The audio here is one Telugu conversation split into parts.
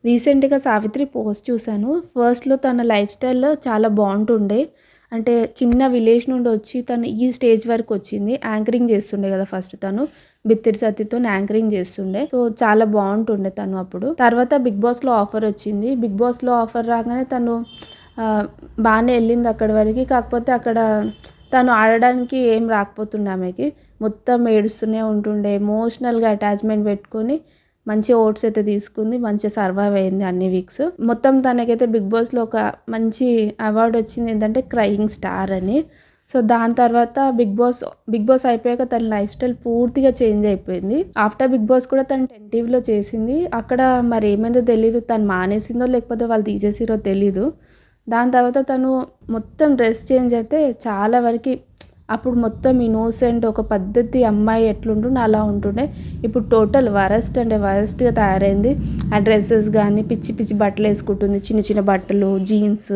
రీసెంట్‌గా 'సావిత్రి' పోస్ట్ చూసాను. ఫస్ట్‌లో తన లైఫ్ స్టైల్ చాలా బావుంటుండే. అంటే చిన్న విలేజ్ నుండి వచ్చి తను ఈ స్టేజ్ వరకు వచ్చింది. యాంకరింగ్ చేస్తుండే కదా ఫస్ట్ తను. 'బిత్తిరి సత్తితోని' యాంకరింగ్ చేస్తుండే. సో, చాలా బావుంటుండే తను అప్పుడు. తర్వాత 'బిగ్ బాస్‌లో' ఆఫర్ వచ్చింది. 'బిగ్ బాస్‌లో' ఆఫర్ రాగానే తను బానే ఎళ్ళింది అక్కడి వరకి. కాకపోతే అక్కడ తను ఆడడానికి ఏం రాకపోతుండే ఆమెకి. మొత్తం ఏడుస్తూనే ఉంటుండే. ఎమోషనల్‌గా అటాచ్‌మెంట్ పెట్టుకొని మంచి ఓట్స్ అయితే తీసుకుంది. మంచిగా సర్వైవ్ అయింది అన్ని వీక్స్. మొత్తం తనకైతే 'బిగ్ బాస్‌లో' ఒక మంచి అవార్డ్ వచ్చింది ఏంటంటే 'క్రయింగ్ స్టార్' అని. సో, దాని తర్వాత 'బిగ్ బాస్' అయిపోయాక తన లైఫ్ స్టైల్ పూర్తిగా చేంజ్ అయిపోయింది. ఆఫ్టర్ 'బిగ్ బాస్' కూడా తను 10 టీవీలో చేసింది. అక్కడ మరి ఏమైందో తెలీదు. తను మానేసిందో లేకపోతే వాళ్ళు తీసేసిర్రో తెలీదు. దాని తర్వాత తను మొత్తం డ్రెస్ చేంజ్ అయితే చాలా వరకి అప్పుడు మొత్తం ఇన్నోసెంట్ ఒక పద్ధతి అమ్మాయి ఎట్లుంటుండే అలా ఉంటుండే. ఇప్పుడు టోటల్ వరస్ట్ అంటే వరస్ట్‌గా తయారైంది. ఆ డ్రెస్సెస్ గానీ పిచ్చి పిచ్చి బట్టలు వేసుకుంటుంది. చిన్న చిన్న బట్టలు, జీన్స్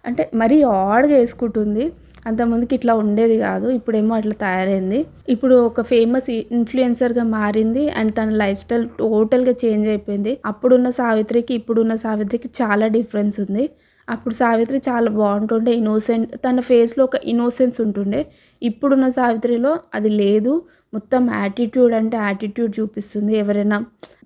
అంటే మరీ ఆడ్‌గా వేసుకుంటుంది. అంతకుముందుకి ఇట్లా ఉండేది కాదు. ఇప్పుడేమో అట్లా తయారైంది. ఇప్పుడు ఒక ఫేమస్ ఇన్‌ఫ్లుయెన్సర్‌గా మారింది. అండ్ తన లైఫ్ స్టైల్ టోటల్‌గా చేంజ్ అయిపోయింది. అప్పుడున్న సావిత్రికి, ఇప్పుడున్న సావిత్రికి చాలా డిఫరెన్స్ ఉంది. అప్పుడు సావిత్రి చాలా బాగుంటుండే. ఇన్నోసెంట్ తన ఫేస్‌లో ఒక ఇన్నోసెన్స్ ఉంటుండే. ఇప్పుడున్న సావిత్రిలో అది లేదు. మొత్తం యాటిట్యూడ్ అంటే యాటిట్యూడ్ చూపిస్తుంది. ఎవరైనా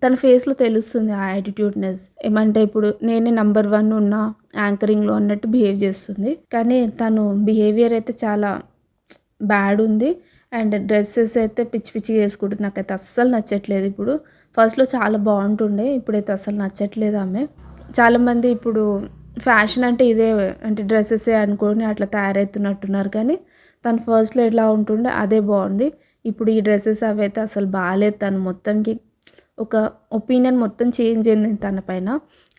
తన ఫేస్‌లో తెలుస్తుంది ఆ యాటిట్యూడ్‌నెస్. ఏమంటే ఇప్పుడు నేనే నంబర్ 1 ఉన్నా యాంకరింగ్‌లో అన్నట్టు బిహేవ్ చేస్తుంది. కానీ తను బిహేవియర్ అయితే చాలా బ్యాడ్ ఉంది. అండ్ డ్రెసెస్ అయితే పిచ్చి పిచ్చిగా వేసుకుంటుంది. నాకైతే అస్సలు నచ్చట్లేదు ఇప్పుడు. ఫస్ట్‌లో చాలా బాగుంటుండే. ఇప్పుడైతే అసలు నచ్చట్లేదు ఆమె. చాలామంది ఇప్పుడు ఫ్యాషన్ అంటే ఇదే అంటే డ్రెస్సెసే అనుకోని అట్లా తయారవుతున్నట్టున్నారు. కానీ తను ఫస్ట్‌లో ఎలా ఉంటుండే అదే బాగుంది. ఇప్పుడు ఈ డ్రెసెస్ అవైతే అసలు బాలేదు. తను మొత్తంకి ఒక ఒపీనియన్ మొత్తం చేంజ్ అయింది తన పైన.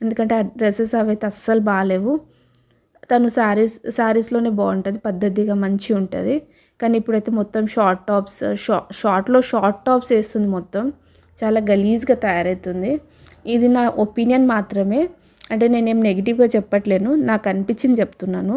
ఎందుకంటే ఆ డ్రెసెస్ అవైతే అస్సలు బాలేవు. తను శారీస్‌లోనే బాగుంటుంది. పద్ధతిగా మంచిగుంటది. కానీ ఇప్పుడైతే మొత్తం షార్ట్ టాప్స్ షార్ట్ టాప్స్ వేస్తుంది మొత్తం. చాలా గలీజ్‌గా తయారవుతుంది. ఇది నా ఒపీనియన్ మాత్రమే. అంటే నేనేం నెగెటివ్‌గా చెప్పట్లేను. నాకు అనిపించింది చెప్తున్నాను.